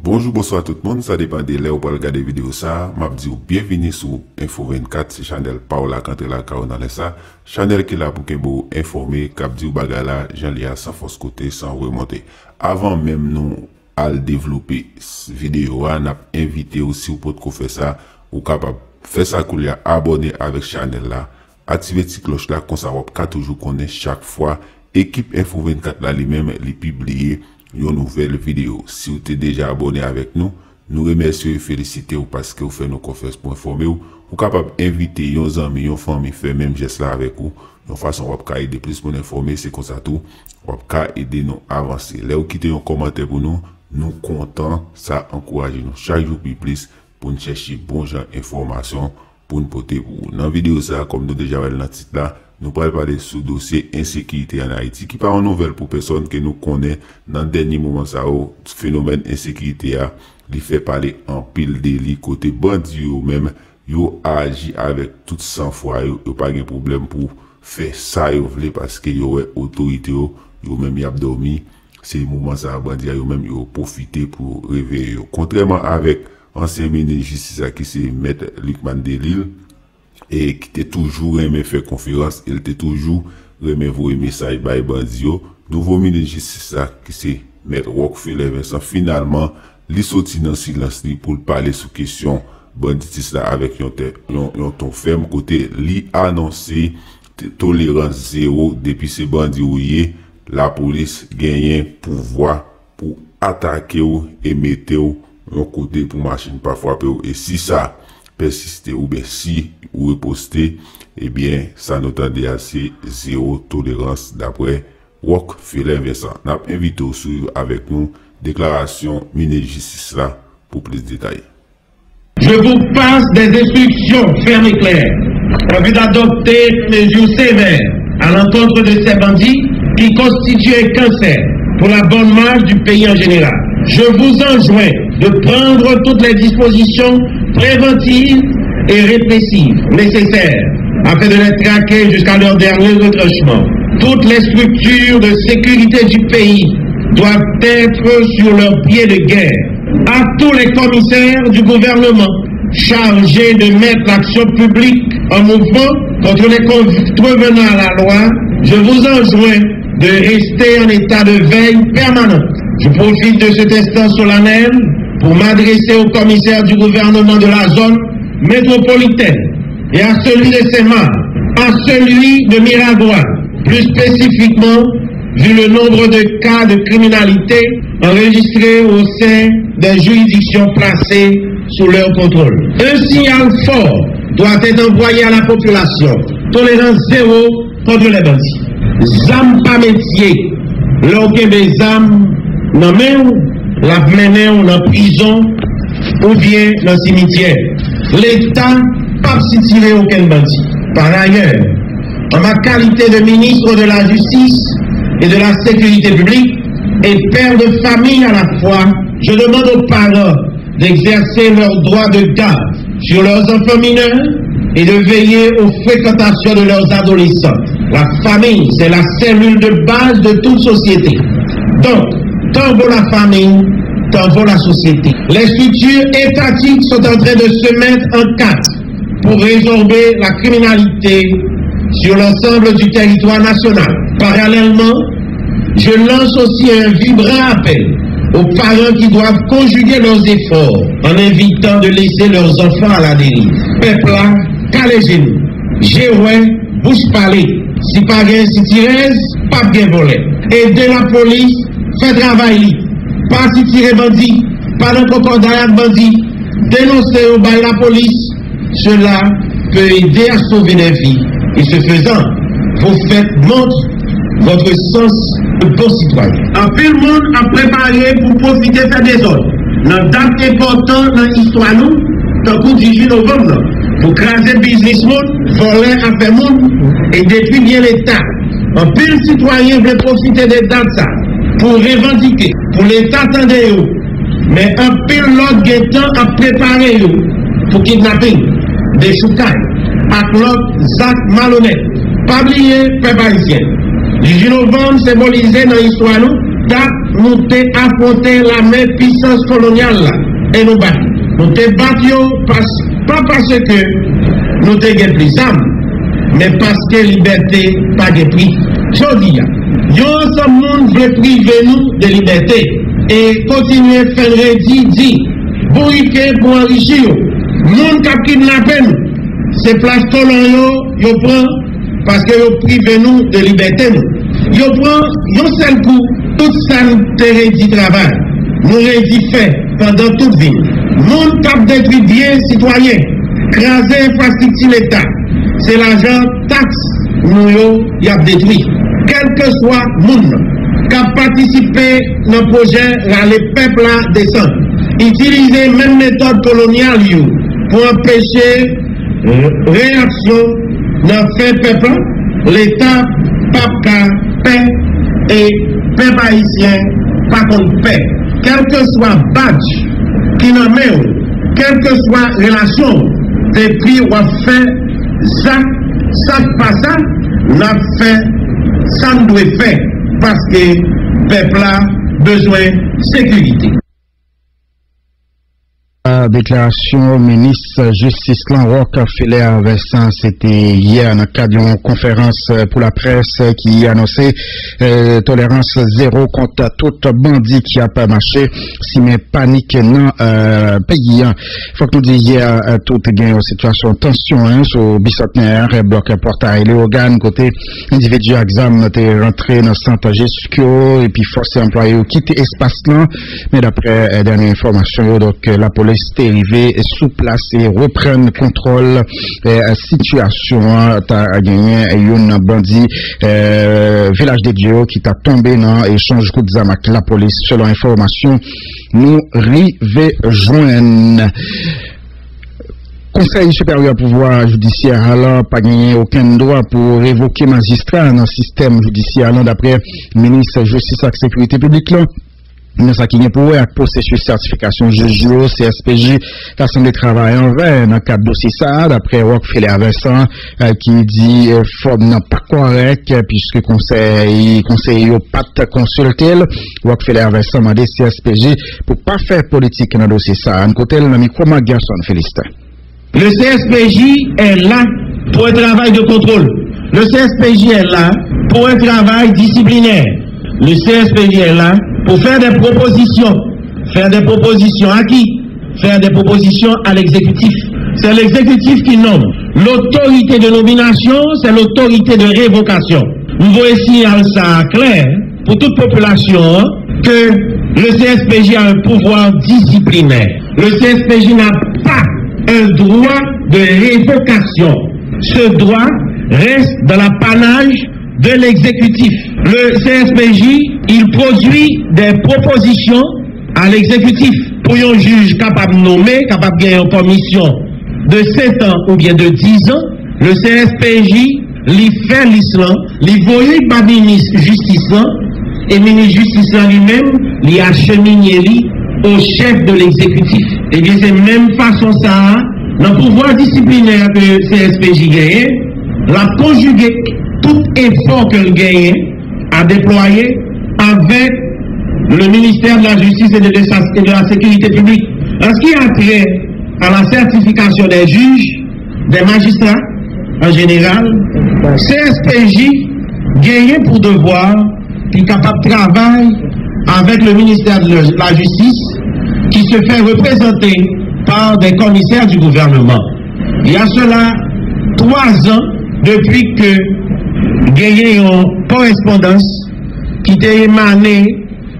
Bonjour, bonsoir tout le monde, ça dépend de l'heure pour regarder vidéo ça. M'a dit bienvenue sur Info 24, c'est Chanel Paola Kanté la dans ça. Chanel qui est là pour que vous informer, cap dit bagala, j'en lia sans force côté, sans remonter. Avant même nous à développer vidéo, on a invité aussi pour faire ça, ou capable faire ça qu'on a abonné avec Chanel là, activer cette cloche là, qu'on s'en va toujours connaître chaque fois. Équipe Info 24 là lui-même, les publier une nouvelle vidéo. Si vous êtes déjà abonné avec nous, nous remercions et félicitons parce que vous faites nos conférences pour informer vous. Vous êtes capable d'inviter vos amis, vos familles, faire même geste là avec vous. De façon, vous pouvez aider plus pour nous informer, c'est comme ça tout. Vous pouvez aider nous à avancer. Là, vous quittez un commentaire pour nous, nous comptons, ça encourage nous chaque jour plus pour nous chercher bon genre d'informations pour nous porter pour vous. Dans la vidéo, ça, comme nous déjà dans le titre là, nous pourrons parler sous dossier insécurité en Haïti, qui pas une nouvelle pour personne que nous connaît dans le dernier moment ça, phénomène insécurité a, il fait parler en pile délit côté bandit ou même, yo agi avec tout sang-froid, yo pas de problème pour faire ça, yo vle parce que yo autorité yo même y a dormi, c'est le moment ça, bandit yo même yo profiter pour réveiller yo. Contrairement avec ancien ministre de justice qui c'est Maître Luc Mandelil, et qui était toujours aimé faire conférence, il était toujours aimé vous message by Bandio. Nouveau ministre de justice qui c'est Maître Rockefeller Vincent, finalement, il sorti dans silence pour parler sous question banditisme là avec un ton ferme côté, li annoncé tolérance zéro depuis ces bandits la police gagne pouvoir pour attaquer ou et mettre un côté pour machine pas frapper et si ça persister ou bien si ou reposter, eh bien, ça nous tendait assez zéro tolérance d'après Rockefeller Vincent. Nous avons invité au suivre avec nous déclaration ministre de justice là pour plus de détails. Je vous passe des instructions fermes et claires en vue d'adopter mesures sévères à l'encontre de ces bandits qui constituent un cancer pour la bonne marche du pays en général. Je vous enjoins de prendre toutes les dispositions préventives et répressives nécessaires afin de les traquer jusqu'à leur dernier retranchement. Toutes les structures de sécurité du pays doivent être sur leur pied de guerre. À tous les commissaires du gouvernement chargés de mettre l'action publique en mouvement contre les contrevenants à la loi, je vous enjoins de rester en état de veille permanente. Je profite de cet instant solennel pour m'adresser au commissaire du gouvernement de la zone métropolitaine et à celui de Sémar, à celui de Miragua, plus spécifiquement vu le nombre de cas de criminalité enregistrés au sein des juridictions placées sous leur contrôle. Un signal fort doit être envoyé à la population. Tolérance zéro contre les bandits. Zam pas métier, l'aucun des âmes, non même la mener en prison ou bien dans le cimetière. L'État pas si tirer aucun bandit. Par ailleurs, en ma qualité de ministre de la Justice et de la Sécurité publique et père de famille à la fois, je demande aux parents d'exercer leur droit de garde sur leurs enfants mineurs et de veiller aux fréquentations de leurs adolescents. La famille, c'est la cellule de base de toute société. Donc, tant vaut la famille, tant vaut la société. Les structures étatiques sont en train de se mettre en quatre pour résorber la criminalité sur l'ensemble du territoire national. Parallèlement, je lance aussi un vibrant appel aux parents qui doivent conjuguer leurs efforts en évitant de laisser leurs enfants à la dérive. Peuple là, calez-nous. Jéroué, bouche parler. Si pas bien si tirez, pas bien voler. Aidez la police, fait travail. Pas si tirer bandit, pas de concordat avec bandit. Dénoncer au bail la police. Cela peut aider à sauver des vies. Et ce faisant, vous faites montre votre sens de bon citoyen. En plus, le monde a préparé pour profiter de des autres. Notre date importante dans l'histoire, nous, tant que 18 novembre, pour craser businessman, voler à faire monde et détruire bien l'État. En plus, le citoyen veut profiter des dates ça pour revendiquer, pour l'État attendre. Mais en plus, l'autre guettant a préparé pour kidnapping, des choucailles, avec l'autre Zach malhonnête. Pas oublier, peuple haïtien. 18 novembre symbolisé dans l'histoire, nous avons affronté la même puissance coloniale là, et nous battons. Nous te battions pas parce que nous avons plus d'armes, mais parce que la liberté n'a pas de prix. Je dis, ce monde veut priver nous de liberté et continuer à faire redit, bourriquer pour enrichir. Le monde qui a kidnappé nous, c'est place colon, yo prend parce que yo prive nous de liberté. Yo prend un seul coup, tout ça nous redit travail, nous redit fait pendant toute vie. Monde qui a détruit bien citoyen, craser infrastructure l'État, c'est l'argent taxe nous y a détruit. Quel que soit le monde qui a participé dans le projet, les peuples descendent. Utiliser même méthode coloniale pour empêcher réaction dans fait peuple, l'État pas paix et peuple haïtien pas contre paix. Quel que soit badge qui n'en met, quelle que soit relation, depuis on a fait ça pas ça, on a fait ça nous doit faire parce que le peuple a besoin de sécurité. Déclaration ministre justice Rockefeller Vincent, c'était hier dans le cadre d'une conférence pour la presse qui annonçait tolérance zéro contre tout bandit qui a pas marché si mais panique non pays. Faut que nous disions hier tout gain en situation de tension sur bicentenaire bloc portail les organes côté individu examen était rentré dans le centre gestion et puis forcé employé quitter espace là mais d'après dernière information donc la police est arrivé sous place et reprendre contrôle situation t'as gagné un bandit village de Dieu qui t'a tombé dans échange coup de zam avec la police selon information nous rivé joindre Conseil supérieur pouvoir judiciaire alors pas gagné aucun droit pour révoquer magistrat dans le système judiciaire d'après ministre justice et sécurité publique là. Nous ça qui est pour un processus certification juge CSPJ l'Assemblée travail envers dans le cadre dossier ça d'après Rockefeller Vincent qui dit forme n'est pas correct puisque conseil pas consulté Rockefeller Vincent demandé CSPJ pour pas faire politique dans le dossier ça un côté le micro Garçon Félicite. Le CSPJ est là pour un travail de contrôle. Le CSPJ est là pour un travail disciplinaire. Le CSPJ est là pour faire des propositions. Faire des propositions à qui? Faire des propositions à l'exécutif. C'est l'exécutif qui nomme. L'autorité de nomination, c'est l'autorité de révocation. Nous voyons ici ça clair pour toute population que le CSPJ a un pouvoir disciplinaire. Le CSPJ n'a pas un droit de révocation. Ce droit reste dans l'apanage de l'exécutif. Le CSPJ, il produit des propositions à l'exécutif pour un juge capable de nommer, capable de gagner une commission de 7 ans ou bien de 10 ans. Le CSPJ, il fait l'islam, il voyait par ministre justice et ministre justice lui-même, il achemine au chef de l'exécutif. Et bien c'est même façon ça, dans le pouvoir disciplinaire que le CSPJ gagne, la conjuguer tout effort que le gagne à déployer avec le ministère de la Justice et de la Sécurité publique. En ce qui a trait à la certification des juges, des magistrats en général, CSPJ gagne pour devoir qui est capable de travailler avec le ministère de la Justice qui se fait représenter par des commissaires du gouvernement. Il y a cela 3 ans depuis que gagné une correspondance qui était émanée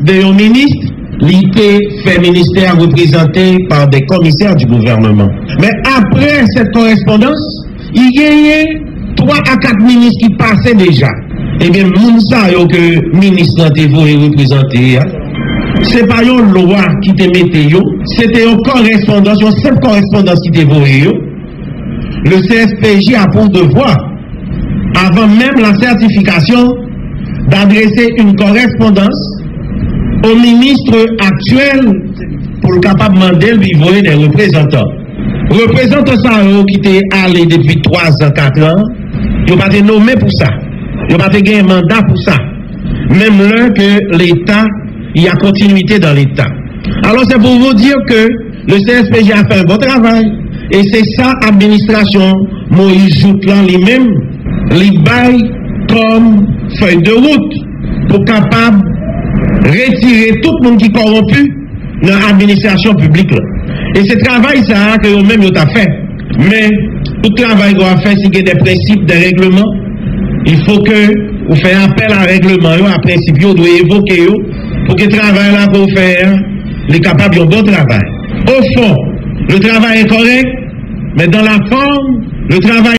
d'un ministre, il était fait ministère représenté par des commissaires du gouvernement. Mais après cette correspondance, il y a 3 à 4 ministres qui passaient déjà. Et bien, nous savons que le ministre est représenté. Ce n'est pas une loi qui te mettait, c'était une correspondance, une simple correspondance qui te voyait. Le CSPJ a pour devoir, avant même la certification, d'adresser une correspondance au ministre actuel pour le capable de demander lui voyer des représentants. Représentants ça qui étaient allés depuis 3 ans, 4 ans, ils n'ont pas été nommés pour ça. Ils n'ont pas été un mandat pour ça. Même là que l'État il y a continuité dans l'État. Alors c'est pour vous dire que le CSPJ a fait un bon travail. Et c'est ça, administration Moïse Joutlan lui-même, lui baille comme feuille de route pour capable retirer tout le monde qui est corrompu dans l'administration publique. Et ce travail, ça, que eux-mêmes ils ont fait. Mais tout travail qu'on a fait, c'est qu'il y a des principes, des règlements. Il faut que vous fassiez appel à règlement, à principe, vous devez évoquer pour que le travail là qu'on fait, les capables de bon travail. Au fond, le travail est correct, mais dans la forme, le travail